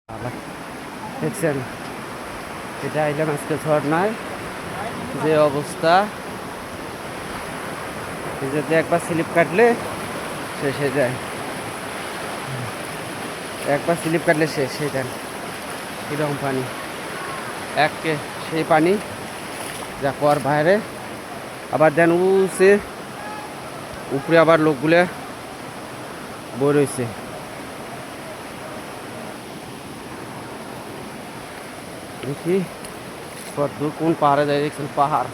দেখছেন, এটা আইলাম আজকে ঝর্ণায়, যে অবস্থা। যদি একবার স্লিপ কাটলে শেষ হয়ে যায়, একবার স্লিপ কাটলে শেষ হয়ে যায়। কীরকম পানি, একে সেই পানি যা কর বাইরে। আবার দেন উসে উপরে আবার লোকগুলো বই রয়েছে। দেখি কত দূর কোন পাহাড়ে যায়, দেখছেন পাহাড়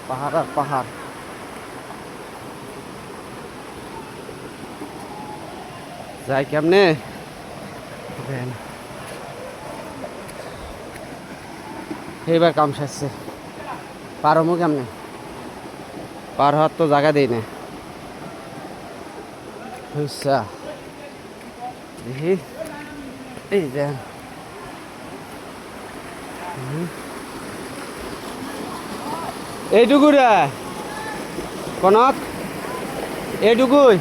পাহাড় আর পাহাড়। যাই কেমনে দেন, এইবার কাম সারছে। পার হমো কেমনে, পার হওয়ার তো জায়গা দেই না। বুঝছা, দেখি এই দেন এইটুকু রে কনক, এইটুকুই।